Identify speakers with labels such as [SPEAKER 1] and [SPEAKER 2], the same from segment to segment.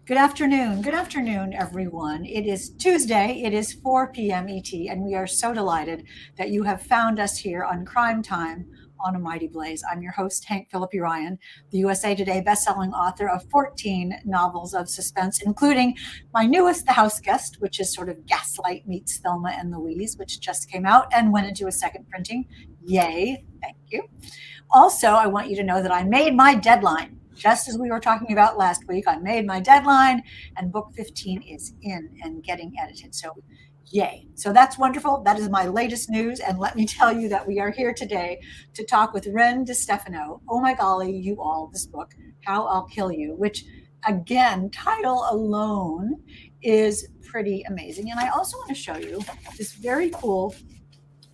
[SPEAKER 1] Good afternoon. Good afternoon, everyone. It is Tuesday. It is 4 p.m. ET, and we are so delighted that you have found us here on Crime Time on a Mighty Blaze. I'm your host, Hank Phillippi Ryan, the USA Today bestselling author of 14 novels of suspense, including my newest, The House Guest, which is sort of Gaslight meets Thelma and Louise, which just came out and went into a second printing. Yay. Thank you. Also, I want you to know that I made my deadline. Just as we were talking about last week, I made my deadline and book 15 is in and getting edited. So, yay. So that's wonderful. That is my latest news. And let me tell you that we are here today to talk with Ren DeStefano. Oh my golly, you all, this book, How I'll Kill You, which again, title alone is pretty amazing. And I also want to show you this very cool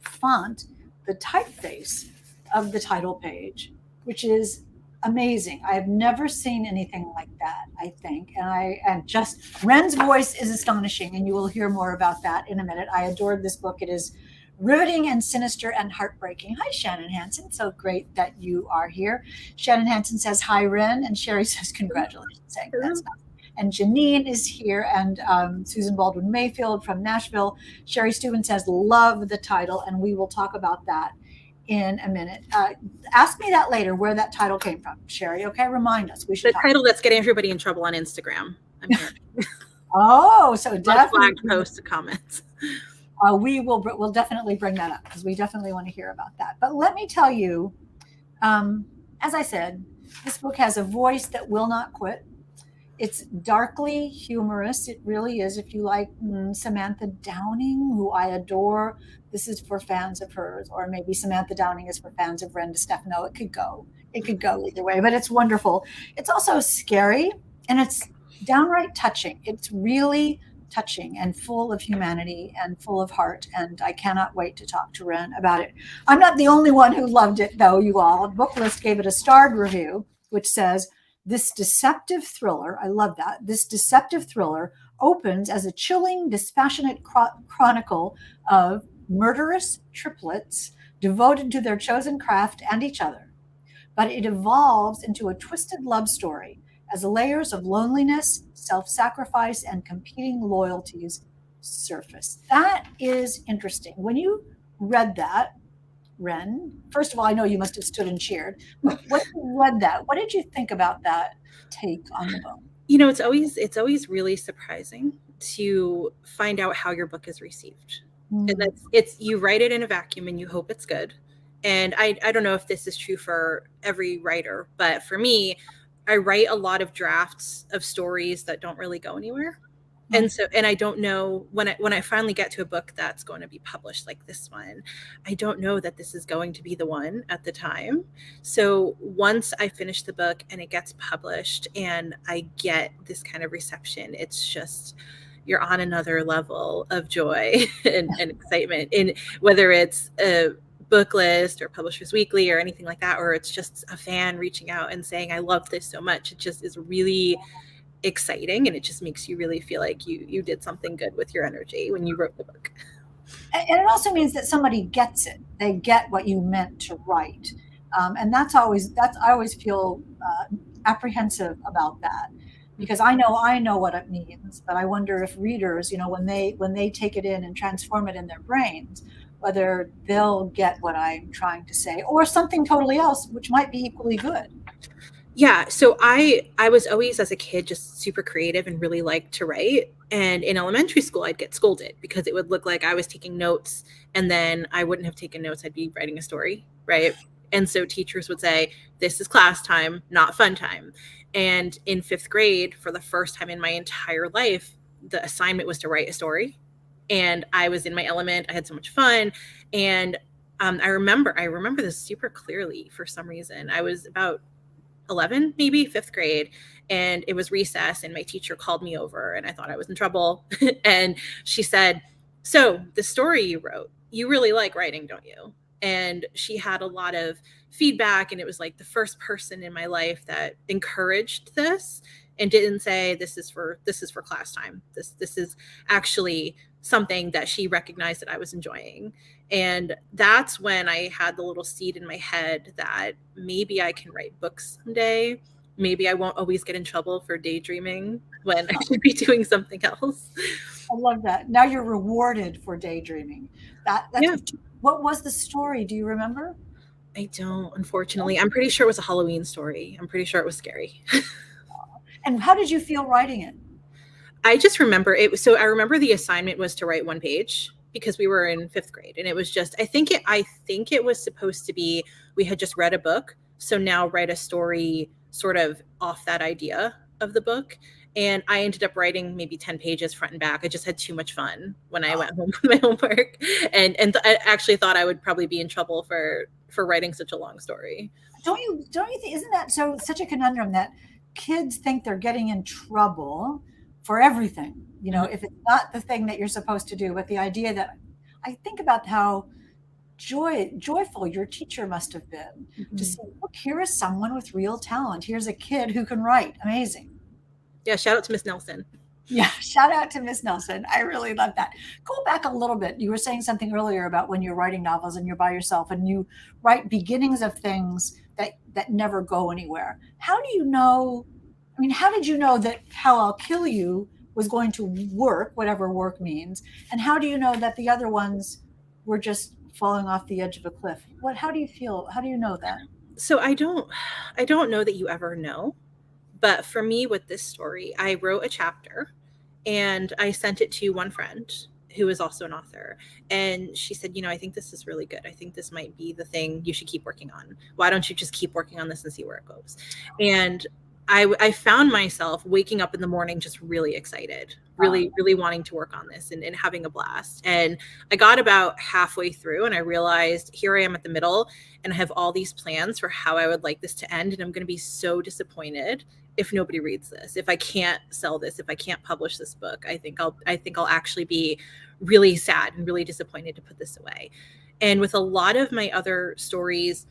[SPEAKER 1] font, the typeface of the title page, which is amazing. I have never seen anything like that, I think. And just Ren's voice is astonishing, and you will hear more about that in a minute. I adored this book. It is riveting and sinister and heartbreaking. Hi, Shannon Hansen. So great that you are here. Shannon Hansen says, hi, Ren. And Sherry says, congratulations. Saying that's nice. And Janine is here, and Susan Baldwin Mayfield from Nashville. Sherry Steuben says, love the title, and we will talk about that in a minute. Ask me that later, where that title came from, Sherry. Okay, remind us. We should
[SPEAKER 2] the title that's getting everybody in trouble on Instagram. I'm here.
[SPEAKER 1] Oh, so definitely
[SPEAKER 2] posts and comments.
[SPEAKER 1] We'll definitely bring that up because we definitely want to hear about that. But let me tell you, as I said, this book has a voice that will not quit. It's darkly humorous. It really is. If you like Samantha Downing, who I adore, this is for fans of hers. Or maybe Samantha Downing is for fans of Ren DeStefano. It could go. It could go either way, but it's wonderful. It's also scary, and it's downright touching. It's really touching and full of humanity and full of heart, and I cannot wait to talk to Ren about it. I'm not the only one who loved it, though, you all. Booklist gave it a starred review, which says, this deceptive thriller, I love that, this deceptive thriller opens as a chilling, dispassionate chronicle of murderous triplets devoted to their chosen craft and each other. But it evolves into a twisted love story as layers of loneliness, self-sacrifice, and competing loyalties surface. That is interesting. When you read that, Ren, first of all, I know you must have stood and cheered. But when you read that, what did you think about that take on the book?
[SPEAKER 2] You know, it's always really surprising to find out how your book is received. And it's you write it in a vacuum and you hope it's good. And I don't know if this is true for every writer, but for me, I write a lot of drafts of stories that don't really go anywhere. And I don't know when I finally get to a book that's going to be published like this one, I don't know that this is going to be the one at the time. So once I finish the book and it gets published and I get this kind of reception, it's just, you're on another level of joy and excitement. And whether it's a book list or Publishers Weekly or anything like that, or it's just a fan reaching out and saying, I love this so much, it just is really exciting, and it just makes you really feel like you did something good with your energy when you wrote the book.
[SPEAKER 1] And it also means that somebody gets it. They get what you meant to write. And I always feel apprehensive about that, because I know what it means, but I wonder if readers, when they take it in and transform it in their brains, whether they'll get what I'm trying to say or something totally else, which might be equally good.
[SPEAKER 2] Yeah. So I was always, as a kid, just super creative and really liked to write. And in elementary school, I'd get scolded because it would look like I was taking notes, and then I wouldn't have taken notes. I'd be writing a story. Right. And so teachers would say, this is class time, not fun time. And in 5th grade, for the first time in my entire life, the assignment was to write a story. And I was in my element. I had so much fun. And I remember this super clearly for some reason. I was about 11, maybe 5th grade, and it was recess, and my teacher called me over, and I thought I was in trouble. And she said, so the story you wrote, you really like writing, don't you? And she had a lot of feedback, and it was like the first person in my life that encouraged this and didn't say, this is for class time. This is actually something that she recognized that I was enjoying. And that's when I had the little seed in my head that maybe I can write books someday. maybe I won't always get in trouble for daydreaming when I should be doing something else.
[SPEAKER 1] I love that. Now you're rewarded for daydreaming. That's
[SPEAKER 2] Yeah.
[SPEAKER 1] what was the story? Do you remember?
[SPEAKER 2] I don't, unfortunately. I'm pretty sure it was a Halloween story. I'm pretty sure it was scary.
[SPEAKER 1] And how did you feel writing it?
[SPEAKER 2] I just remember it. So I remember the assignment was to write one page because we were in fifth grade, and it was just. I think it was supposed to be. We had just read a book, so now write a story sort of off that idea of the book. And I ended up writing maybe 10 pages front and back. I just had too much fun when I went home with my homework, and I actually thought I would probably be in trouble for writing such a long story.
[SPEAKER 1] Don't you think, isn't that such a conundrum that kids think they're getting in trouble for everything? You know,
[SPEAKER 2] Mhm.
[SPEAKER 1] if it's not the thing that you're supposed to do, but the idea that I think about how joyful your teacher must have been to
[SPEAKER 2] Mhm.
[SPEAKER 1] see, look, here is someone with real talent. Here's a kid who can write. Amazing.
[SPEAKER 2] Yeah, shout out to Miss Nelson.
[SPEAKER 1] Yeah, shout out to Miss Nelson. I really love that. Go back a little bit. You were saying something earlier about when you're writing novels and you're by yourself and you write beginnings of things that never go anywhere. How do you know? I mean, how did you know that How I'll Kill You was going to work, whatever work means? And how do you know that the other ones were just falling off the edge of a cliff? How do you feel? How do you know that?
[SPEAKER 2] So I don't know that you ever know. But for me, with this story, I wrote a chapter and I sent it to one friend who is also an author. And she said, I think this is really good. I think this might be the thing you should keep working on. Why don't you just keep working on this and see where it goes? And I found myself waking up in the morning just really excited, really, really wanting to work on this and having a blast. And I got about halfway through and I realized here I am at the middle and I have all these plans for how I would like this to end. And I'm going to be so disappointed if nobody reads this, if I can't sell this, if I can't publish this book. I think I'll actually be really sad and really disappointed to put this away. And with a lot of my other stories,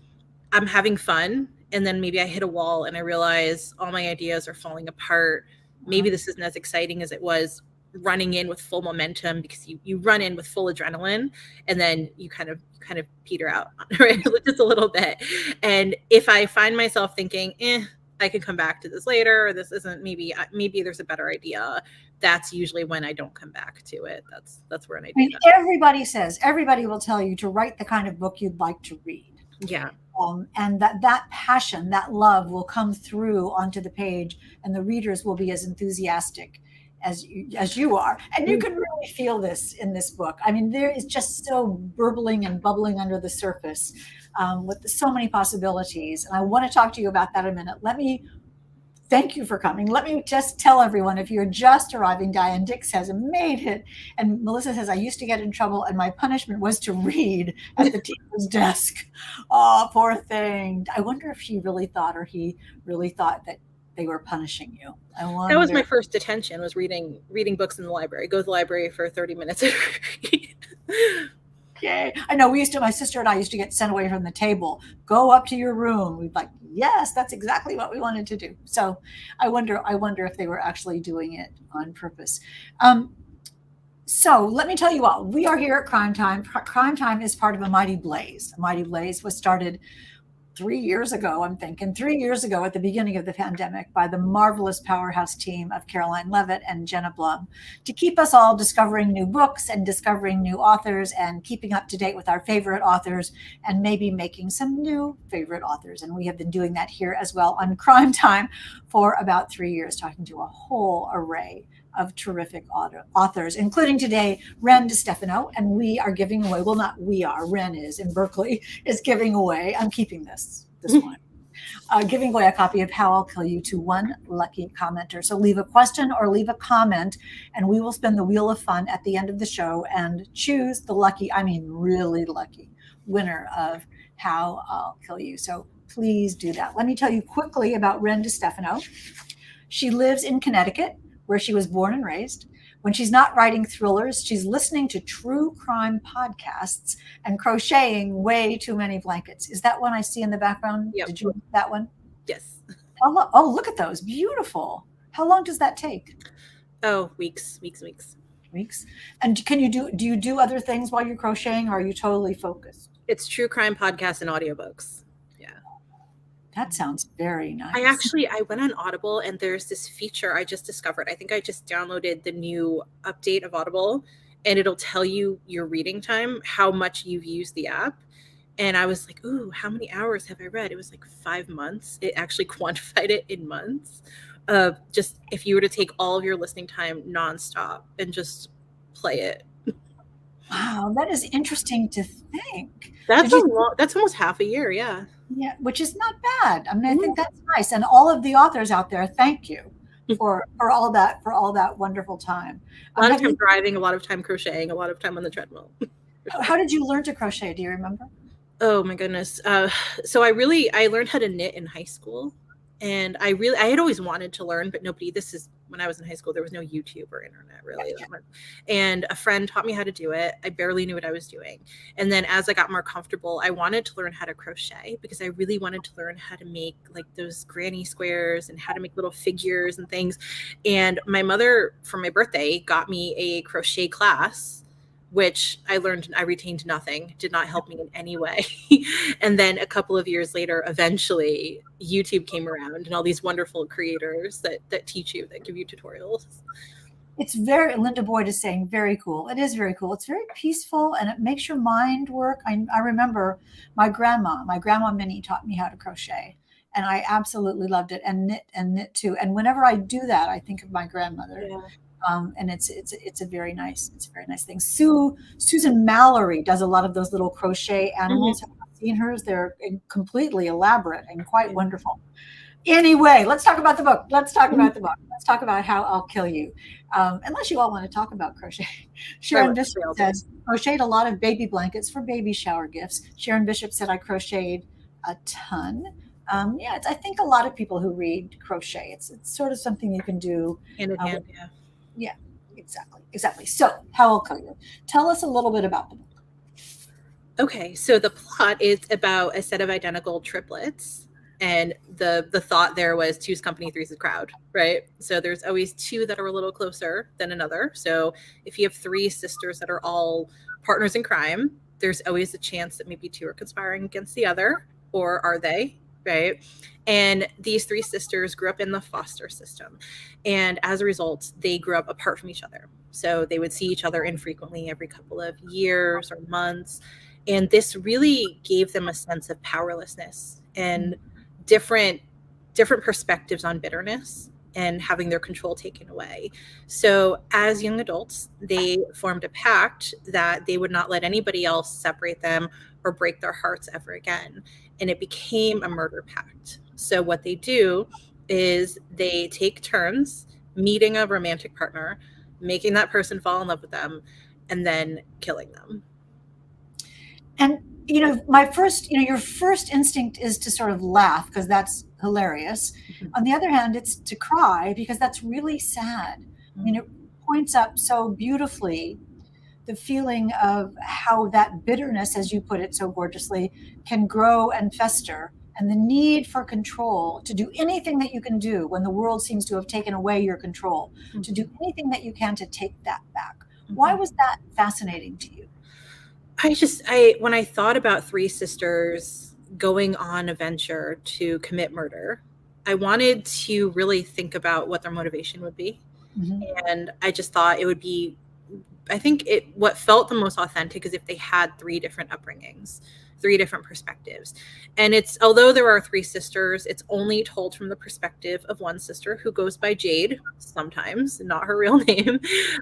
[SPEAKER 2] I'm having fun and then maybe I hit a wall and I realize all my ideas are falling apart. Maybe this isn't as exciting as it was running in with full momentum, because you run in with full adrenaline and then you kind of peter out, right? Just a little bit. And if I find myself thinking, I could come back to this later, or this isn't, maybe there's a better idea, that's usually when I don't come back to it. That's where an
[SPEAKER 1] I
[SPEAKER 2] idea
[SPEAKER 1] mean,
[SPEAKER 2] dies.
[SPEAKER 1] everybody will tell you to write the kind of book you'd like to read.
[SPEAKER 2] Yeah.
[SPEAKER 1] And that passion, that love will come through onto the page, and the readers will be as enthusiastic as you are. And you can really feel this in this book. I mean, there is just so burbling and bubbling under the surface, with so many possibilities. And I want to talk to you about that in a minute. Let me thank you for coming. Let me just tell everyone, if you're just arriving, Diane Dix has made it. And Melissa says, I used to get in trouble and my punishment was to read at the teacher's desk. Oh, poor thing. I wonder if she really thought, or he really thought, that they were punishing you. I
[SPEAKER 2] That was my
[SPEAKER 1] wonder.
[SPEAKER 2] first detention, was reading books in the library. Go to the library for 30 minutes.
[SPEAKER 1] Yay. I know my sister and I used to get sent away from the table. Go up to your room. We'd like, yes, that's exactly what we wanted to do. So I wonder if they were actually doing it on purpose. So let me tell you all, we are here at Crime Time. Crime Time is part of A Mighty Blaze. A Mighty Blaze was started 3 years ago, I'm thinking 3 years ago, at the beginning of the pandemic, by the marvelous powerhouse team of Caroline Levitt and Jenna Blum, to keep us all discovering new books and discovering new authors and keeping up to date with our favorite authors and maybe making some new favorite authors. And we have been doing that here as well on Crime Time for about 3 years, talking to a whole array of terrific authors, including today Ren DeStefano. And we are giving away, well, not we are, Ren is in Berkeley, is giving away, I'm keeping this one, giving away a copy of How I'll Kill You to one lucky commenter. So leave a question or leave a comment, and we will spin the wheel of fun at the end of the show and choose the lucky, I mean really lucky, winner of How I'll Kill You. So please do that. Let me tell you quickly about Ren DeStefano. She lives in Connecticut, where she was born and raised. When she's not writing thrillers, she's listening to true crime podcasts and crocheting way too many blankets. Is that one I see in the background?
[SPEAKER 2] Yep.
[SPEAKER 1] Did you read that one?
[SPEAKER 2] Yes.
[SPEAKER 1] Oh, look at those. Beautiful. How long does that take?
[SPEAKER 2] Oh, weeks.
[SPEAKER 1] Weeks. And do you do other things while you're crocheting, or are you totally focused?
[SPEAKER 2] It's true crime podcasts and audiobooks. Yeah.
[SPEAKER 1] That sounds very
[SPEAKER 2] I
[SPEAKER 1] nice.
[SPEAKER 2] actually I went on Audible, and there's this feature I just discovered. I think I just downloaded the new update of Audible, and it'll tell you your reading time, how much you've used the app. And I was like, ooh, how many hours have I read? It was like 5 months. It actually quantified it in months. Just if you were to take all of your listening time nonstop and just play it.
[SPEAKER 1] Wow, that is interesting to think.
[SPEAKER 2] That's
[SPEAKER 1] Did
[SPEAKER 2] a
[SPEAKER 1] you?
[SPEAKER 2] lot. That's almost half a year. Yeah.
[SPEAKER 1] Yeah, which is not bad. I mean, I
[SPEAKER 2] Yeah.
[SPEAKER 1] think that's nice. And all of the authors out there, thank you for all that wonderful time.
[SPEAKER 2] A lot of
[SPEAKER 1] Have
[SPEAKER 2] time
[SPEAKER 1] you?
[SPEAKER 2] driving, a lot of time crocheting, a lot of time on the treadmill.
[SPEAKER 1] How did you learn to crochet? Do you remember?
[SPEAKER 2] Oh my goodness. So I learned how to knit in high school, and I had always wanted to learn, but this is when I was in high school, there was no YouTube or internet really.
[SPEAKER 1] Gotcha.
[SPEAKER 2] And a friend taught me how to do it. I barely knew what I was doing. And then as I got more comfortable, I wanted to learn how to crochet because I really wanted to learn how to make like those granny squares and how to make little figures and things. And my mother, for my birthday, got me a crochet class, which I retained nothing, did not help me in any way. And then a couple of years later, eventually YouTube came around and all these wonderful creators that teach you, that give you tutorials.
[SPEAKER 1] It's very, Linda Boyd is saying, very cool. It is very cool. It's very peaceful and it makes your mind work. I remember my grandma Minnie taught me how to crochet and I absolutely loved it, and knit too. And whenever I do that, I think of my grandmother.
[SPEAKER 2] Yeah.
[SPEAKER 1] And it's a very nice, thing. Susan Mallory does a lot of those little crochet animals.
[SPEAKER 2] Mhm.
[SPEAKER 1] Have you seen hers? They're completely elaborate and quite
[SPEAKER 2] Yeah.
[SPEAKER 1] wonderful. Anyway, let's talk about the book. Let's talk about the book. Let's talk about How I'll Kill You. Unless you all want to talk about crochet. Sharon Bishop says, crocheted a lot of baby blankets for baby shower gifts. Sharon Bishop said, I crocheted a ton. Yeah, I think a lot of people who read crochet. It's sort of something you can do.
[SPEAKER 2] Hand in hand, yeah.
[SPEAKER 1] Yeah, exactly. So, How I'll Kill You. Tell us a little bit about the book.
[SPEAKER 2] Okay, so the plot is about a set of identical triplets, and the thought there was two's company, three's the crowd, right? So there's always two that are a little closer than another. So if you have three sisters that are all partners in crime, there's always a chance that maybe two are conspiring against the other, or are they, right? And these three sisters grew up in the foster system, and as a result, they grew up apart from each other. So they would see each other infrequently every couple of years or months, and this really gave them a sense of powerlessness and different perspectives on bitterness and having their control taken away. So as young adults, they formed a pact that they would not let anybody else separate them or break their hearts ever again. And it became a murder pact. So what they do is they take turns meeting a romantic partner, making that person fall in love with them, and then killing them.
[SPEAKER 1] And your first instinct is to sort of laugh because that's hilarious.
[SPEAKER 2] Mhm.
[SPEAKER 1] On the other hand, it's to cry because that's really sad. I mean, it points up so beautifully the feeling of how that bitterness, as you put it so gorgeously, can grow and fester, and the need for control, to do anything that you can do when the world seems to have taken away your control, to do anything that you can to take that back. Why was that fascinating to you?
[SPEAKER 2] When I thought about three sisters going on a venture to commit murder, I wanted to really think about what their motivation would be.
[SPEAKER 1] Mhm.
[SPEAKER 2] And I just thought it would be, what felt the most authentic is if they had three different upbringings, three different perspectives. And although there are three sisters, it's only told from the perspective of one sister who goes by Jade, sometimes, not her real name,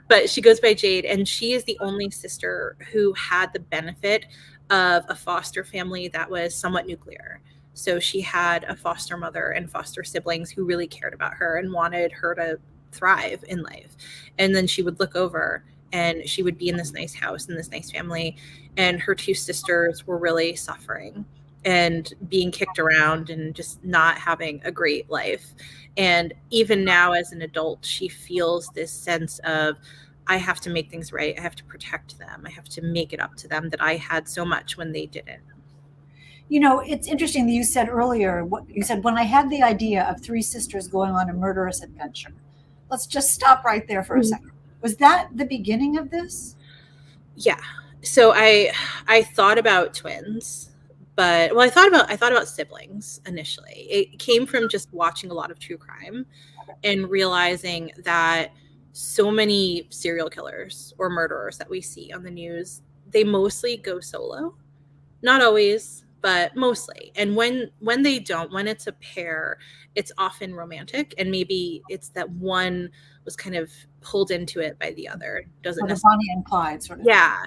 [SPEAKER 2] but she goes by Jade. And she is the only sister who had the benefit of a foster family that was somewhat nuclear. So she had a foster mother and foster siblings who really cared about her and wanted her to thrive in life. And then she would look over and she would be in this nice house in this nice family, and her two sisters were really suffering and being kicked around and just not having a great life. And even now as an adult, she feels this sense of, I have to make things right. I have to protect them. I have to make it up to them that I had so much when they didn't.
[SPEAKER 1] It's interesting that you said earlier, you said, when I had the idea of three sisters going on a murderous adventure. Let's just stop right there for a second. Was that the beginning of this?
[SPEAKER 2] Yeah. So I thought about twins, But well, I thought about siblings initially. It came from just watching a lot of true crime and realizing that so many serial killers or murderers that we see on the news, they mostly go solo. Not always, but mostly. And when they don't, when it's a pair, it's often romantic, and maybe it's that one was kind of pulled into it by the other. Doesn't
[SPEAKER 1] Or the
[SPEAKER 2] necessarily.
[SPEAKER 1] Bonnie and Clyde sort of thing.
[SPEAKER 2] Yeah.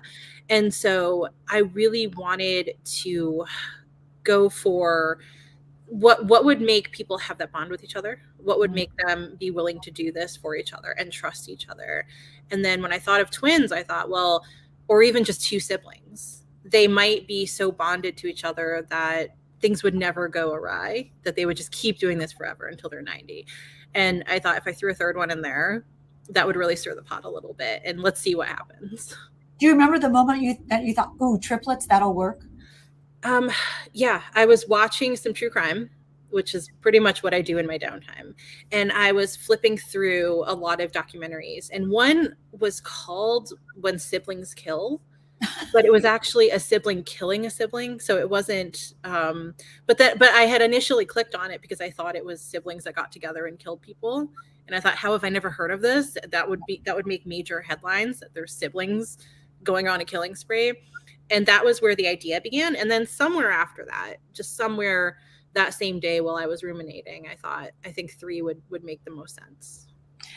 [SPEAKER 2] And so I really wanted to go for what would make people have that bond with each other, what would make them be willing to do this for each other and trust each other. And then when I thought of twins, I thought, well, or even just two siblings, they might be so bonded to each other that things would never go awry, that they would just keep doing this forever until they're 90. And I thought if I threw a third one in there, that would really stir the pot a little bit, and let's see what happens.
[SPEAKER 1] Do you remember the moment that you thought, ooh, triplets, that'll work?
[SPEAKER 2] Yeah, I was watching some true crime, which is pretty much what I do in my downtime. And I was flipping through a lot of documentaries, and one was called When Siblings Kill, but it was actually a sibling killing a sibling. So it wasn't, but I had initially clicked on it because I thought it was siblings that got together and killed people. And I thought, how have I never heard of this? That would make major headlines, that there's siblings going on a killing spree. And that was where the idea began. And then somewhere after that, just somewhere that same day while I was ruminating, I think three would make the most sense.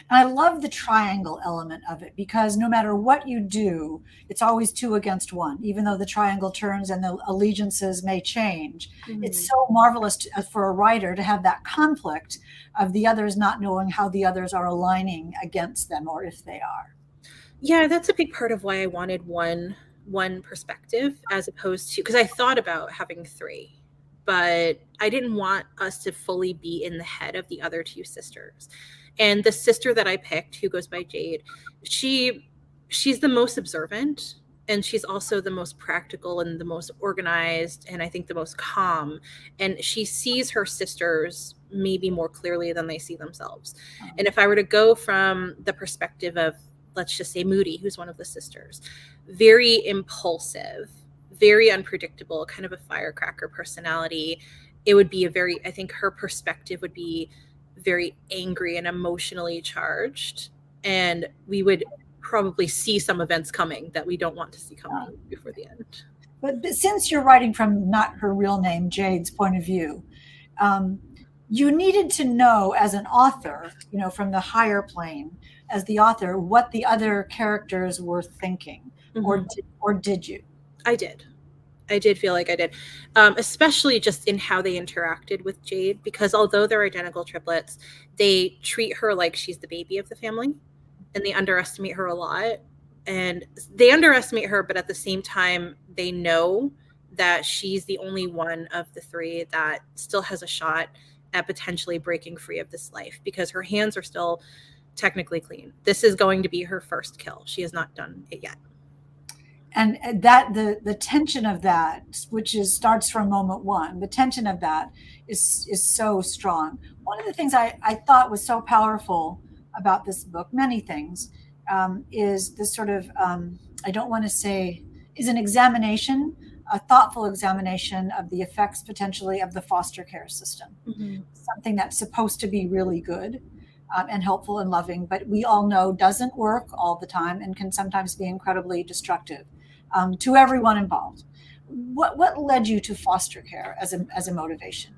[SPEAKER 1] And I love the triangle element of it, because no matter what you do, it's always two against one, even though the triangle turns and the allegiances may change.
[SPEAKER 2] Mm-hmm.
[SPEAKER 1] It's so marvelous for a writer to have that conflict of the others not knowing how the others are aligning against them, or if they are.
[SPEAKER 2] Yeah, that's a big part of why I wanted one perspective as opposed to, because I thought about having three, but I didn't want us to fully be in the head of the other two sisters. And the sister that I picked, who goes by Jade, she's the most observant, and she's also the most practical and the most organized, and I think the most calm. And she sees her sisters maybe more clearly than they see themselves. And if I were to go from the perspective of, let's just say, Moody, who's one of the sisters, very impulsive, very unpredictable, kind of a firecracker personality, it would be I think her perspective would be very angry and emotionally charged. And we would probably see some events coming that we don't want to see coming before the end.
[SPEAKER 1] But since you're writing from not her real name, Jade's point of view, you needed to know as an author, from the higher plane, as the author, what the other characters were thinking. Mm-hmm. Or did you?
[SPEAKER 2] I did. I did feel like I did, especially just in how they interacted with Jade, because although they're identical triplets, they treat her like she's the baby of the family, and they underestimate her a lot. And they underestimate her, but at the same time, they know that she's the only one of the three that still has a shot at potentially breaking free of this life, because her hands are still technically clean. This is going to be her first kill. She has not done it yet.
[SPEAKER 1] And that the tension of that, which starts from moment one, the tension of that is so strong. One of the things I thought was so powerful about this book, many things, is this sort of, I don't want to say, is an examination, a thoughtful examination of the effects potentially of the foster care system. Mm-hmm. Something that's supposed to be really good and helpful and loving, but we all know doesn't work all the time and can sometimes be incredibly destructive to everyone involved. What led you to foster care as a motivation?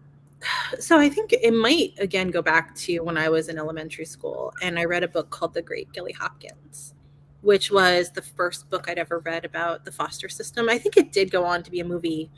[SPEAKER 2] So I think it might, again, go back to when I was in elementary school, and I read a book called The Great Gilly Hopkins, which was the first book I'd ever read about the foster system. I think it did go on to be a movie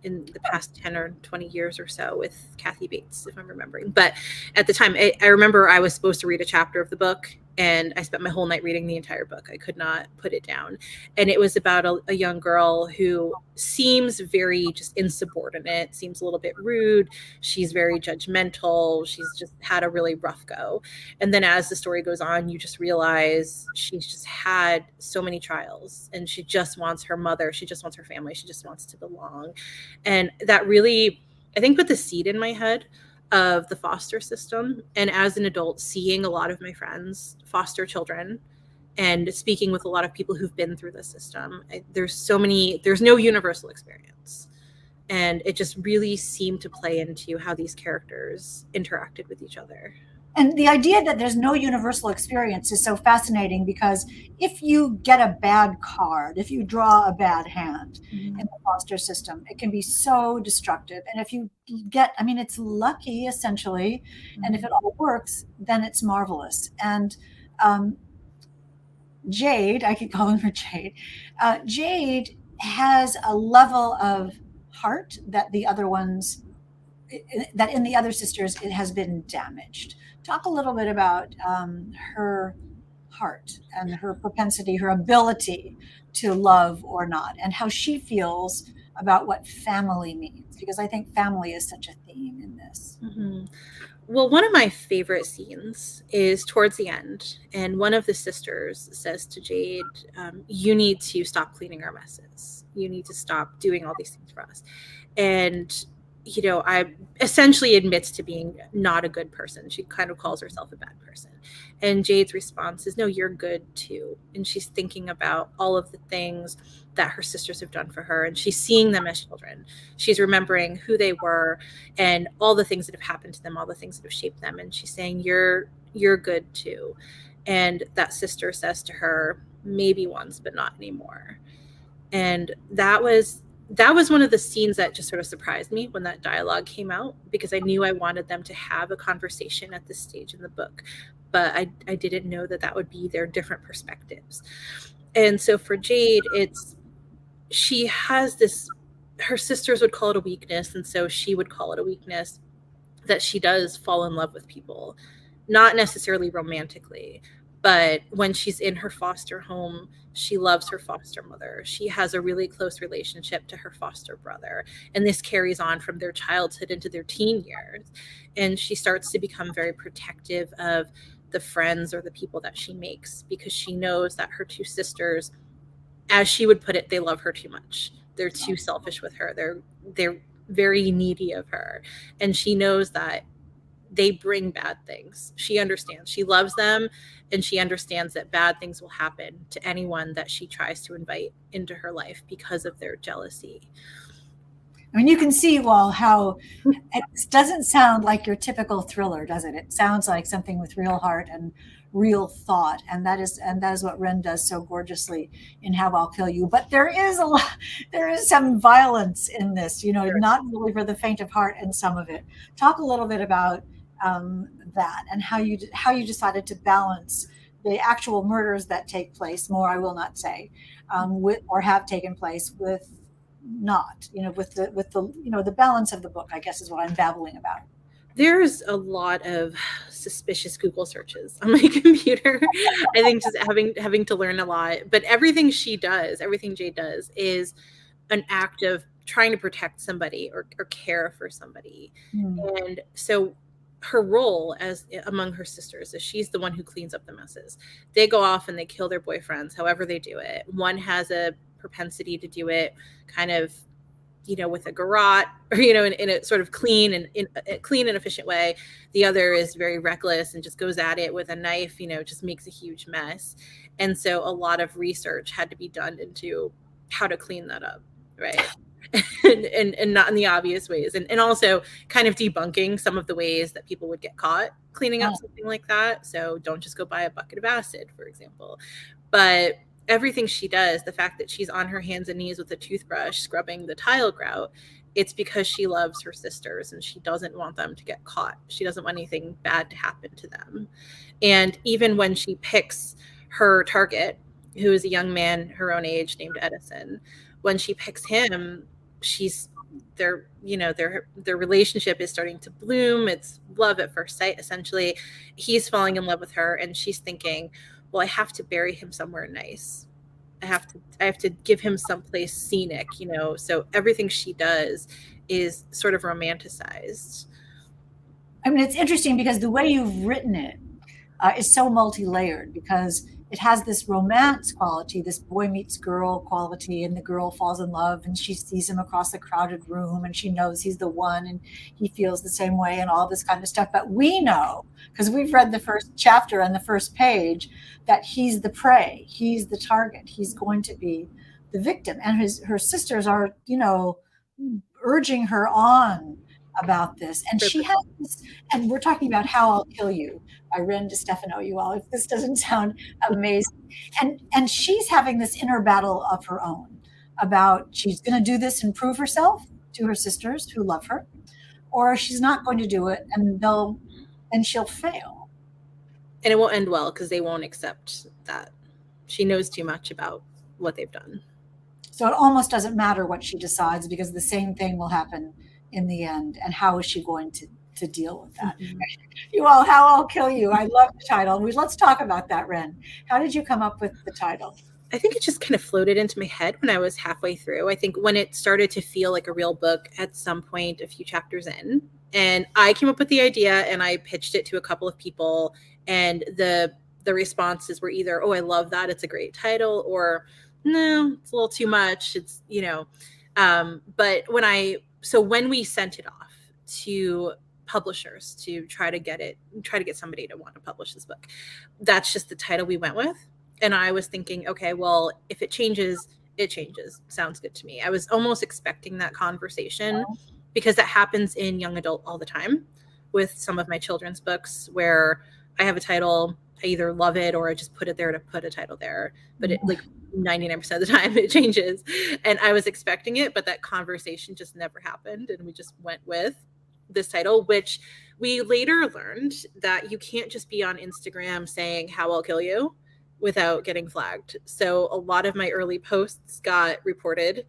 [SPEAKER 2] in the past 10 or 20 years or so with Kathy Bates, if I'm remembering. But at the time, I remember I was supposed to read a chapter of the book, and I spent my whole night reading the entire book. I could not put it down. And it was about a young girl who seems very just insubordinate, seems a little bit rude. She's very judgmental. She's just had a really rough go. And then as the story goes on, you just realize she's just had so many trials, and she just wants her mother. She just wants her family. She just wants to belong. And that really, I think, put the seed in my head of the foster system. And as an adult, seeing a lot of my friends foster children and speaking with a lot of people who've been through the system, there's no universal experience. And it just really seemed to play into how these characters interacted with each other.
[SPEAKER 1] And the idea that there's no universal experience is so fascinating, because if you get a bad card, if you draw a bad hand in the foster system, it can be so destructive. And if you get, I mean, it's lucky essentially. And if it all works, then it's marvelous. And Jade, I keep calling her Jade, Jade has a level of heart that the other ones, that in the other sisters, it has been damaged. Talk a little bit about her heart and her propensity, her ability to love or not, and how she feels about what family means, because I think family is such a theme in this.
[SPEAKER 2] Mm-hmm. Well, one of my favorite scenes is towards the end, and one of the sisters says to Jade, you need to stop cleaning our messes. You need to stop doing all these things for us. And, I essentially admits to being not a good person. She kind of calls herself a bad person. And Jade's response is, no, you're good too. And she's thinking about all of the things that her sisters have done for her, and she's seeing them as children. She's remembering who they were and all the things that have happened to them, all the things that have shaped them. And she's saying, you're good too. And that sister says to her, maybe once, but not anymore. And that was one of the scenes that just sort of surprised me when that dialogue came out, because I knew I wanted them to have a conversation at this stage in the book, but I didn't know that would be their different perspectives. And so for Jade, she has this, her sisters would call it a weakness, and so she would call it a weakness, that she does fall in love with people, not necessarily romantically, but when she's in her foster home, she loves her foster mother. She has a really close relationship to her foster brother, and this carries on from their childhood into their teen years. And she starts to become very protective of the friends or the people that she makes, because she knows that her two sisters, as she would put it, they love her too much. They're too selfish with her. They're very needy of her. And she knows that they bring bad things. She understands. She loves them, and she understands that bad things will happen to anyone that she tries to invite into her life because of their jealousy.
[SPEAKER 1] I mean, you can see, well, how it doesn't sound like your typical thriller, does it? It sounds like something with real heart and real thought, and that is what Ren does so gorgeously in How I'll Kill You. But there is some violence in this,
[SPEAKER 2] Sure.
[SPEAKER 1] Not really for the faint of heart in some of it. Talk a little bit about that, and how you decided to balance the actual murders that take place, more I will not say, with, or have taken place, with not, with the balance of the book, I guess, is what I'm babbling about.
[SPEAKER 2] There's a lot of suspicious Google searches on my computer. I think just having to learn a lot. But everything Jade does, is an act of trying to protect somebody or care for somebody. And so her role as among her sisters is she's the one who cleans up the messes. They go off and they kill their boyfriends, however they do it. One has a propensity to do it kind of, with a garrote, or, in a sort of clean and efficient way. The other is very reckless and just goes at it with a knife, just makes a huge mess. And so a lot of research had to be done into how to clean that up, right? and not in the obvious ways. And also kind of debunking some of the ways that people would get caught cleaning up something like that. So don't just go buy a bucket of acid, for example. But everything she does, the fact that she's on her hands and knees with a toothbrush scrubbing the tile grout, it's because she loves her sisters and she doesn't want them to get caught. She doesn't want anything bad to happen to them. And even when she picks her target, who is a young man her own age named Edison, when she picks him, their relationship is starting to bloom. It's love at first sight, essentially. He's falling in love with her, and she's thinking, well, I have to bury him somewhere nice. I have to give him someplace scenic, so everything she does is sort of romanticized.
[SPEAKER 1] I mean, it's interesting because the way you've written it is so multi-layered, because it has this romance quality, this boy meets girl quality, and the girl falls in love and she sees him across the crowded room and she knows he's the one and he feels the same way and all this kind of stuff. But we know, because we've read the first chapter and the first page, that he's the prey, he's the target, he's going to be the victim. And her sisters are, urging her on about this. And she has this, and we're talking about How I'll Kill You by Ren DeStefano, you all, if this doesn't sound amazing. And she's having this inner battle of her own about she's going to do this and prove herself to her sisters who love her, or she's not going to do it and she'll fail.
[SPEAKER 2] And it won't end well because they won't accept that. She knows too much about what they've done.
[SPEAKER 1] So it almost doesn't matter what she decides because the same thing will happen in the end. And how is she going to deal with that? Mm-hmm. You all, How I'll Kill You. I love the title. Let's talk about that, Ren. How did you come up with the title?
[SPEAKER 2] I think it just kind of floated into my head when I was halfway through. I think when it started to feel like a real book at some point, a few chapters in, and I came up with the idea and I pitched it to a couple of people, and the responses were either, oh, I love that, it's a great title, or no, it's a little too much. It's, but when we sent it off to publishers to try to get somebody to want to publish this book, that's just the title we went with. And I was thinking, okay, well, if it changes, it changes. Sounds good to me. I was almost expecting that conversation because that happens in young adult all the time with some of my children's books where I have a title, I either love it or I just put it there to put a title there, but it, like 99% of the time it changes. And I was expecting it, but that conversation just never happened. And we just went with this title, which we later learned that you can't just be on Instagram saying How I'll Kill You without getting flagged. So a lot of my early posts got reported,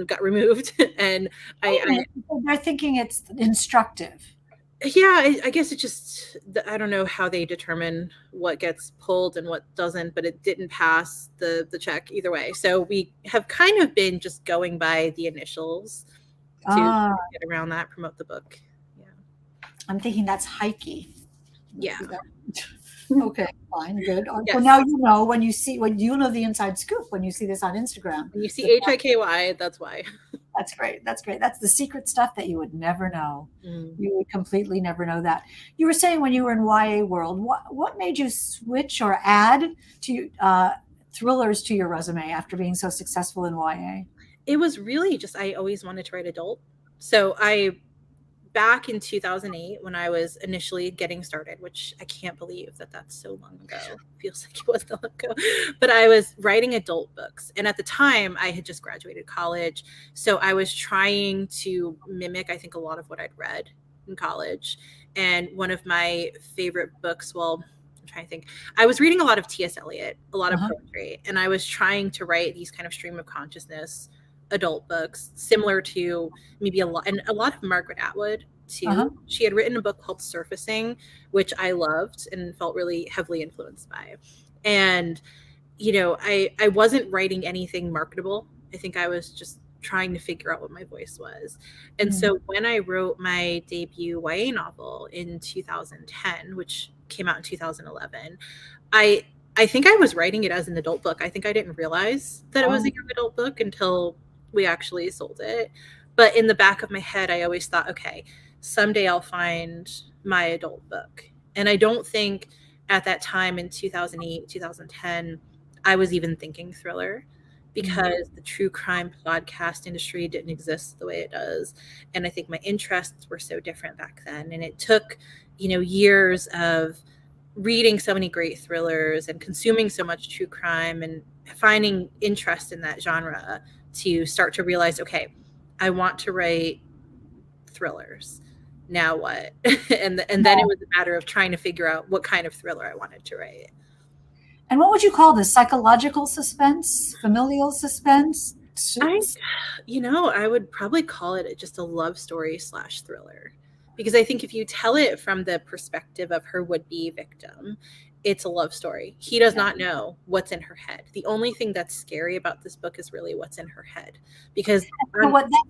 [SPEAKER 2] got removed. And
[SPEAKER 1] they're thinking it's instructive.
[SPEAKER 2] Yeah, I guess it just, I don't know how they determine what gets pulled and what doesn't, but it didn't pass the check either way. So we have kind of been just going by the initials to get around that, promote the book. Yeah.
[SPEAKER 1] I'm thinking that's hikey.
[SPEAKER 2] Yeah.
[SPEAKER 1] Okay, fine, good. Yes. Well, now you know when you know the inside scoop when you see this on Instagram.
[SPEAKER 2] When you see HIKY, that's why.
[SPEAKER 1] That's great. That's great. That's the secret stuff that you would never know. You would completely never know that. You were saying when you were in YA world, what made you switch or add to thrillers to your resume after being so successful in YA?
[SPEAKER 2] It was really just, I always wanted to write adult. So back in 2008, when I was initially getting started, which I can't believe that that's so long ago. Feels like it was so long ago. But I was writing adult books. And at the time, I had just graduated college. So I was trying to mimic, I think, a lot of what I'd read in college. And one of my favorite books, well, I'm trying to think. I was reading a lot of T.S. Eliot, a lot of poetry. And I was trying to write these kind of stream of consciousness adult books similar to maybe a lot of Margaret Atwood too. She had written a book called Surfacing, which I loved and felt really heavily influenced by. And I wasn't writing anything marketable. I think I was just trying to figure out what my voice was. And so when I wrote my debut YA novel in 2010, which came out in 2011, I think I was writing it as an adult book. I think I didn't realize that it was a young adult book until we actually sold it. But in the back of my head, I always thought, okay, someday I'll find my adult book. And I don't think at that time in 2008, 2010, I was even thinking thriller because the true crime podcast industry didn't exist the way it does. And I think my interests were so different back then. And it took, years of reading so many great thrillers and consuming so much true crime and finding interest in that genre to start to realize, okay, I want to write thrillers. Now what? and then it was a matter of trying to figure out what kind of thriller I wanted to write.
[SPEAKER 1] And what would you call this? Psychological suspense? Familial suspense?
[SPEAKER 2] I would probably call it just a love story / thriller. Because I think if you tell it from the perspective of her would-be victim, it's a love story. He does not know what's in her head. The only thing that's scary about this book is really what's in her head. Because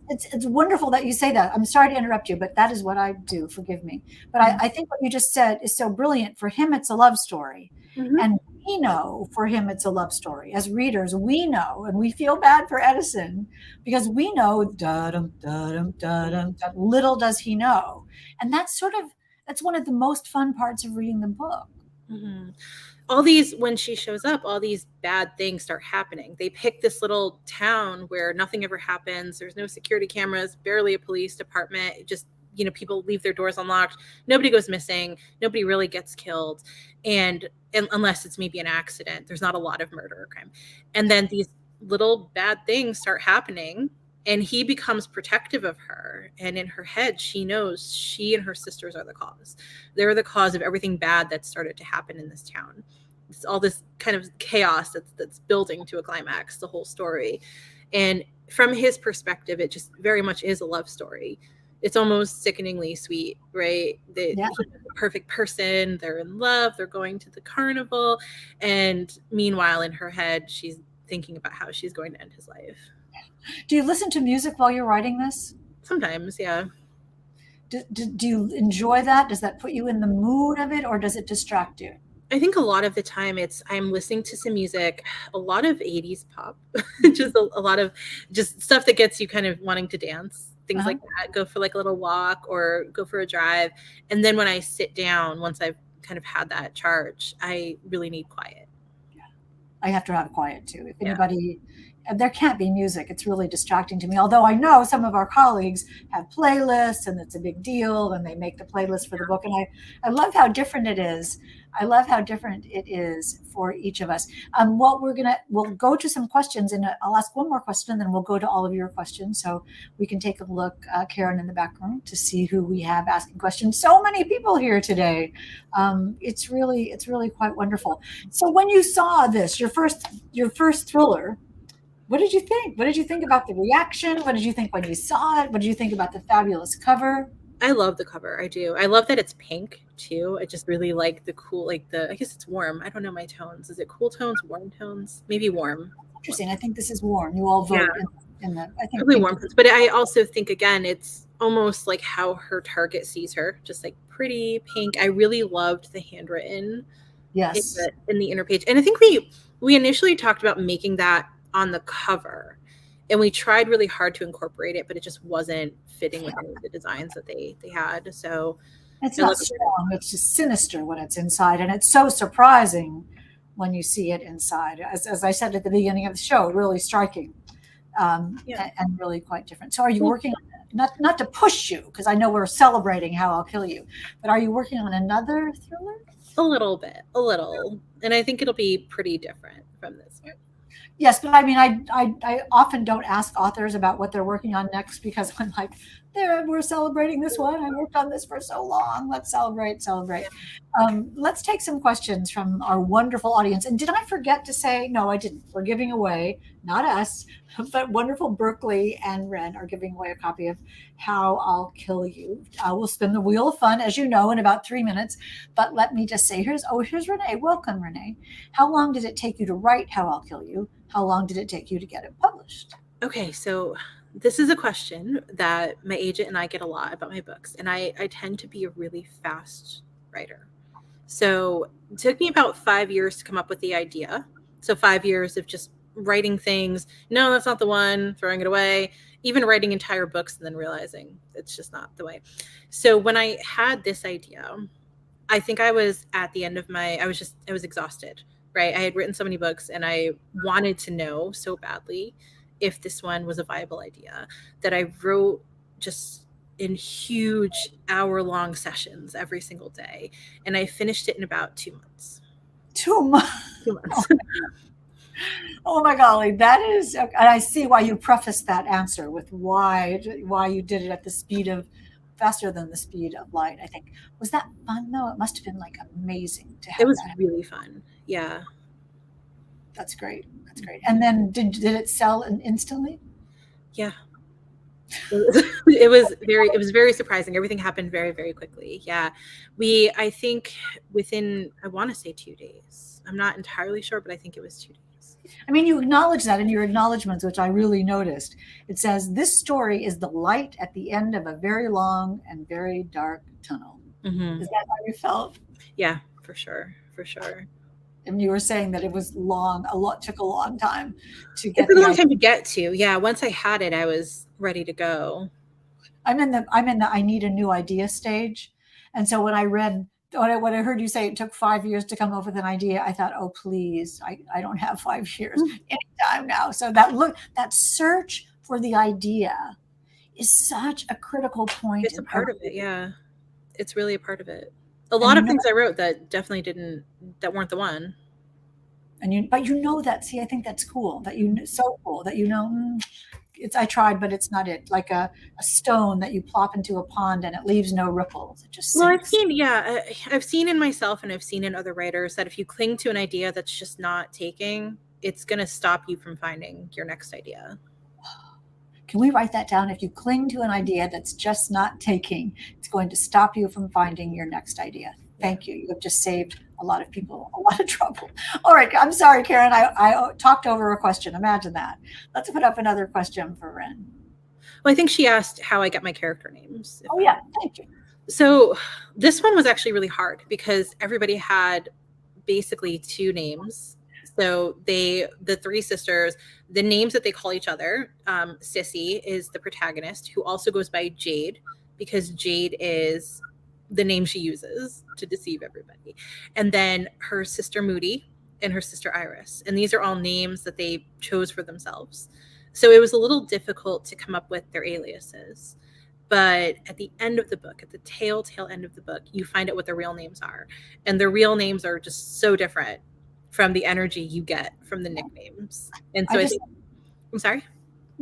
[SPEAKER 1] it's wonderful that you say that. I'm sorry to interrupt you, but that is what I do. Forgive me. But I think what you just said is so brilliant. For him, it's a love story. And we know for him it's a love story. As readers, we know, and we feel bad for Edison because we know, little does he know. And that's one of the most fun parts of reading the book.
[SPEAKER 2] all these, when she shows up, all these bad things start happening. They pick this little town where nothing ever happens. There's no security cameras, barely a police department. It just, people leave their doors unlocked. Nobody goes missing. Nobody really gets killed. And unless it's maybe an accident, there's not a lot of murder or crime. And then these little bad things start happening, and he becomes protective of her. And in her head, she knows she and her sisters are the cause. They're the cause of everything bad that started to happen in this town. It's all this kind of chaos that's building to a climax, the whole story. And from his perspective, it just very much is a love story. It's almost sickeningly sweet, right? He's the perfect person. They're in love. They're going to the carnival. And meanwhile, in her head, she's thinking about how she's going to end his life.
[SPEAKER 1] Do you listen to music while you're writing this?
[SPEAKER 2] Sometimes, yeah.
[SPEAKER 1] Do you enjoy that? Does that put you in the mood of it, or does it distract you?
[SPEAKER 2] I think a lot of the time I'm listening to some music, a lot of 80s pop, just a lot of just stuff that gets you kind of wanting to dance, things like that, go for like a little walk or go for a drive. And then when I sit down, once I've kind of had that charge, I really need quiet.
[SPEAKER 1] Yeah. I have to have quiet too. If anybody, there can't be music. It's really distracting to me. Although I know some of our colleagues have playlists and it's a big deal and they make the playlist for the book. And I love how different it is. I love how different it is for each of us. We'll go to some questions, and I'll ask one more question, and then we'll go to all of your questions. So we can take a look, Karen, in the back room to see who we have asking questions. So many people here today. It's really quite wonderful. So when you saw this, your first thriller, what did you think? What did you think about the reaction? What did you think when you saw it? What did you think about the fabulous cover?
[SPEAKER 2] I love the cover. I do. I love that it's pink too. I just really like the cool, I guess it's warm. I don't know my tones. Is it cool tones, warm tones? Maybe warm.
[SPEAKER 1] Interesting. I think this is warm. You all vote in the, I think.
[SPEAKER 2] Probably warm. But I also think, again, it's almost like how her target sees her, just like pretty pink. I really loved the handwritten in the inner page. And I think we initially talked about making that on the cover. And we tried really hard to incorporate it, but it just wasn't fitting with any of the designs that they had. So
[SPEAKER 1] it's not strong. It's just sinister when it's inside. And it's so surprising when you see it inside. As I said at the beginning of the show, really striking and really quite different. So are you working on, not to push you, because I know we're celebrating How I'll Kill You, but are you working on another thriller?
[SPEAKER 2] A little. And I think it'll be pretty different from this one.
[SPEAKER 1] Yes, but I mean, I often don't ask authors about what they're working on next, because I'm like, we're celebrating this one. I worked on this for so long. Let's celebrate. Let's take some questions from our wonderful audience. And did I forget to say, no, I didn't. We're giving away, not us, but wonderful Berkeley and Ren are giving away a copy of How I'll Kill You. We'll spin the wheel of fun, as you know, in about 3 minutes. But let me just say, here's Renee. Welcome, Renee. How long did it take you to write How I'll Kill You? How long did it take you to get it published?
[SPEAKER 2] Okay, so this is a question that my agent and I get a lot about my books, and I tend to be a really fast writer. So it took me about 5 years to come up with the idea. So 5 years of just writing things. No, that's not the one, throwing it away, even writing entire books and then realizing it's just not the way. So when I had this idea, I think I was at the end of I was exhausted, right? I had written so many books and I wanted to know so badly if this one was a viable idea that I wrote just in huge hour-long sessions every single day. And I finished it in about 2 months.
[SPEAKER 1] 2 months? 2 months. Oh my golly, that is, and I see why you prefaced that answer with why you did it at the speed of, faster than the speed of light, I think. Was that fun though? It must have been like amazing to have.
[SPEAKER 2] It was really fun. Yeah.
[SPEAKER 1] That's great. And then did it sell instantly?
[SPEAKER 2] Yeah. It was very surprising. Everything happened very, very quickly. Yeah. I think within, I want to say 2 days. I'm not entirely sure, but I think it was 2 days.
[SPEAKER 1] I mean, you acknowledge that in your acknowledgments, which I really noticed. It says, this story is the light at the end of a very long and very dark tunnel. Mm-hmm. Is that how you felt?
[SPEAKER 2] Yeah, for sure.
[SPEAKER 1] And you were saying that it was long, took a long time to get.
[SPEAKER 2] It took a long time to get to. Yeah, once I had it, I was ready to go.
[SPEAKER 1] I'm in the I need a new idea stage. And so when I read when I heard you say it took 5 years to come up with an idea, I thought, oh, please, I don't have 5 years anytime now. So that search for the idea is such a critical point
[SPEAKER 2] It's a
[SPEAKER 1] in
[SPEAKER 2] part of it.
[SPEAKER 1] everything.
[SPEAKER 2] Yeah. It's really a part of it. A
[SPEAKER 1] And
[SPEAKER 2] lot of things I wrote that definitely that weren't the one.
[SPEAKER 1] but that, see, I think that's cool so cool that I tried, but it's not it. Like a stone that you plop into a pond and it leaves no ripples. It just
[SPEAKER 2] Well,
[SPEAKER 1] sinks.
[SPEAKER 2] I've seen in myself and I've seen in other writers that if you cling to an idea that's just not taking, it's going to stop you from finding your next idea.
[SPEAKER 1] Can we write that down? If you cling to an idea that's just not taking, it's going to stop you from finding your next idea. Thank you. You have just saved a lot of people a lot of trouble. All right. I'm sorry, Karen. I talked over a question. Imagine that. Let's put up another question for Ren.
[SPEAKER 2] Well, I think she asked how I get my character names.
[SPEAKER 1] Oh, yeah. Thank you.
[SPEAKER 2] So this one was actually really hard because everybody had basically two names. So the three sisters, the names that they call each other, Sissy is the protagonist, who also goes by Jade, because Jade is the name she uses to deceive everybody. And then her sister Moody and her sister Iris. And these are all names that they chose for themselves. So it was a little difficult to come up with their aliases. But at the end of the book, at the tail end of the book, you find out what their real names are. And their real names are just so different from the energy you get from the nicknames. And so I'm sorry?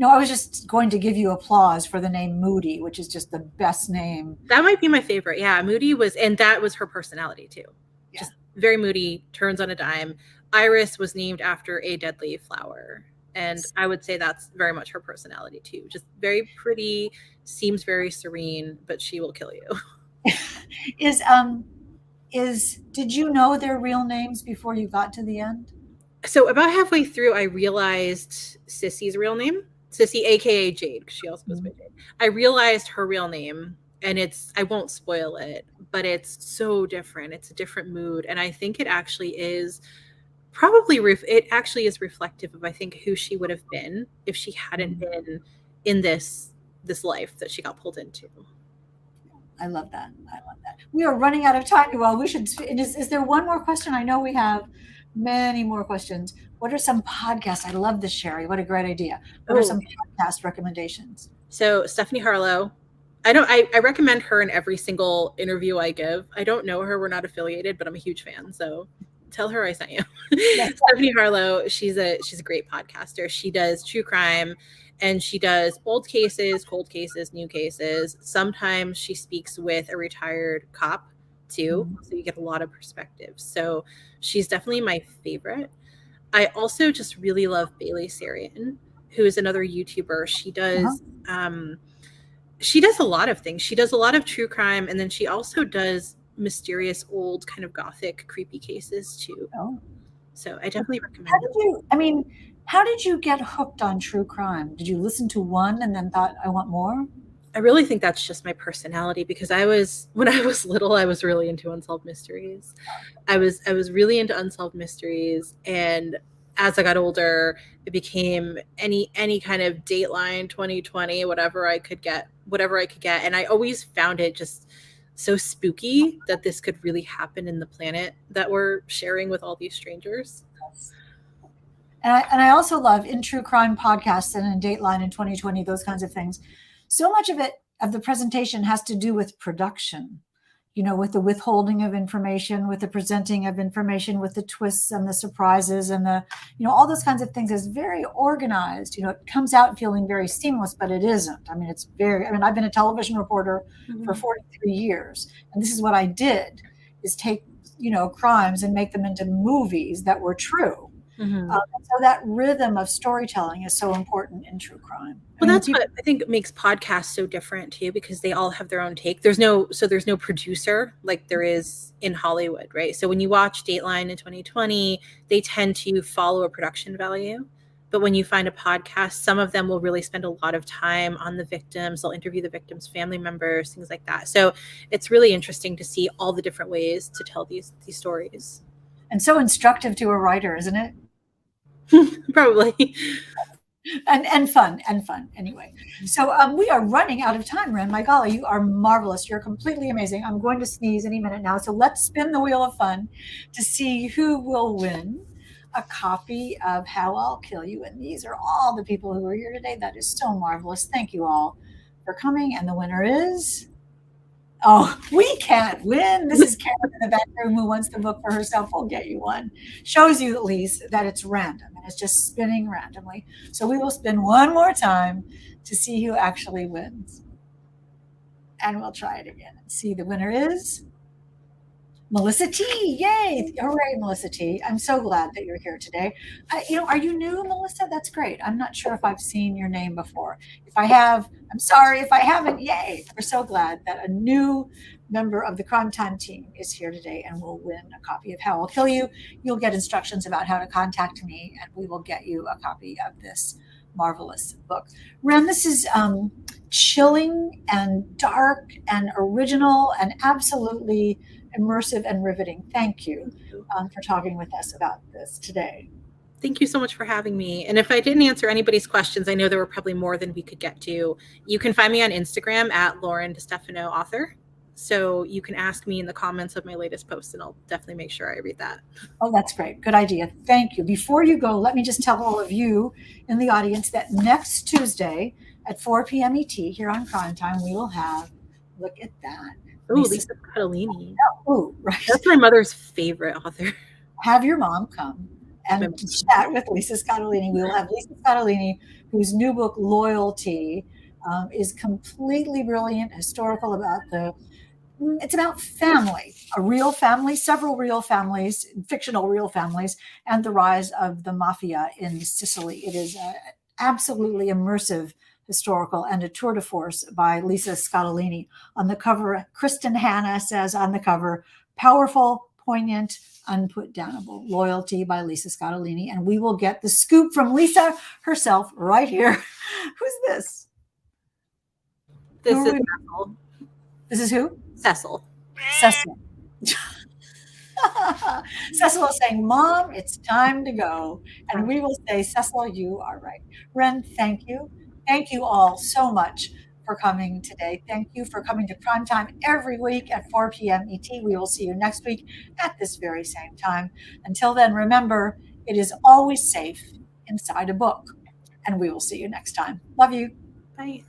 [SPEAKER 1] No, I was just going to give you applause for the name Moody, which is just the best name.
[SPEAKER 2] That might be my favorite. Yeah, Moody and that was her personality too. Yeah. Just very moody, turns on a dime. Iris was named after a deadly flower. And I would say that's very much her personality too. Just very pretty, seems very serene, but she will kill you.
[SPEAKER 1] Did you know their real names before you got to the end?
[SPEAKER 2] So about halfway through, I realized Sissy's real name, Sissy, aka Jade, because she also goes by Jade. I realized her real name, and I won't spoil it, but it's so different. It's a different mood, and I think it actually is it actually is reflective of, I think, who she would have been if she hadn't been in this life that she got pulled into.
[SPEAKER 1] I love that. We are running out of time. Well, we should. Is there one more question? I know we have many more questions. What are some podcasts? I love this, Sherry. What a great idea. What are some podcast recommendations?
[SPEAKER 2] So Stephanie Harlow. I recommend her in every single interview I give. I don't know her. We're not affiliated, but I'm a huge fan. So tell her I sent you. Yes. Stephanie Harlow, she's a great podcaster. She does true crime, and she does old cases, cold cases, new cases. Sometimes she speaks with a retired cop too, so you get a lot of perspectives. So she's definitely my favorite. I also just really love Bailey Sarian, who is another YouTuber. She does she does a lot of things. She does a lot of true crime, and then she also does mysterious old kind of gothic creepy cases too. So I definitely recommend
[SPEAKER 1] how did you get hooked on true crime? Did you listen to one and then thought, I want more?
[SPEAKER 2] I really think that's just my personality, because when I was little, I was really into unsolved mysteries. I was really into unsolved mysteries, and as I got older, it became any kind of Dateline 2020, whatever I could get. And I always found it just so spooky that this could really happen in the planet that we're sharing with all these strangers.
[SPEAKER 1] And I also love in true crime podcasts and in Dateline in 2020, those kinds of things. So much of the presentation has to do with production, with the withholding of information, with the presenting of information, with the twists and the surprises and all those kinds of things is very organized. It comes out feeling very seamless, but it isn't. I've been a television reporter for 43 years, and this is what I did, is take, crimes and make them into movies that were true. So that rhythm of storytelling is so important in true crime.
[SPEAKER 2] Well, that's what I think makes podcasts so different too, because they all have their own take. There's no producer like there is in Hollywood, right? So when you watch Dateline in 2020, they tend to follow a production value. But when you find a podcast, some of them will really spend a lot of time on the victims. They'll interview the victims' family members, things like that. So it's really interesting to see all the different ways to tell these stories.
[SPEAKER 1] And so instructive to a writer, isn't it?
[SPEAKER 2] Probably.
[SPEAKER 1] and fun anyway. So we are running out of time, Ren. My golly, you are marvelous. You're completely amazing. I'm going to sneeze any minute now, so let's spin the wheel of fun to see who will win a copy of How I'll Kill You. And these are all the people who are here today. That is so marvelous. Thank you all for coming. And the winner is, oh, we can't win. This is Karen in the back room who wants the book for herself. We'll get you one. Shows you at least that it's random and it's just spinning randomly. So we will spin one more time to see who actually wins. And we'll try it again and see the winner is Melissa T. Yay. Hooray, Melissa T. I'm so glad that you're here today. Are you new, Melissa? That's great. I'm not sure if I've seen your name before. If I have, I'm sorry. If I haven't, yay. We're so glad that a new member of the Crime Time team is here today and will win a copy of How I'll Kill You. You'll get instructions about how to contact me, and we will get you a copy of this marvelous book. Ren, this is chilling and dark and original and absolutely immersive and riveting. Thank you for talking with us about this today.
[SPEAKER 2] Thank you so much for having me. And if I didn't answer anybody's questions, I know there were probably more than we could get to. You can find me on Instagram at Ren DeStefano author. So you can ask me in the comments of my latest post, and I'll definitely make sure I read that.
[SPEAKER 1] Oh, that's great. Good idea. Thank you. Before you go, let me just tell all of you in the audience that next Tuesday at 4 p.m. ET here on Crime Time, we will have, look at that.
[SPEAKER 2] Oh, Lisa Catalini.
[SPEAKER 1] Oh, right.
[SPEAKER 2] That's my mother's favorite author.
[SPEAKER 1] Have your mom come and chat with Lisa Scottolini. We will have Lisa Scottolini, whose new book, Loyalty, is completely brilliant, historical it's about family, a real family, several real families, fictional real families, and the rise of the mafia in Sicily. It is absolutely immersive historical and a tour de force by Lisa Scottolini. On the cover, Kristen Hanna says on the cover, powerful, poignant, unputdownable. Loyalty by Lisa Scottolini. And we will get the scoop from Lisa herself right here. Who's this?
[SPEAKER 2] This is Cecil.
[SPEAKER 1] This is who?
[SPEAKER 2] Cecil.
[SPEAKER 1] Cecil. Cecil is saying, Mom, it's time to go. And we will say, Cecil, you are right. Ren, thank you. Thank you all so much for coming today. Thank you for coming to Crime Time every week at 4 p.m. ET. We will see you next week at this very same time. Until then, remember, it is always safe inside a book. And we will see you next time. Love you.
[SPEAKER 2] Bye.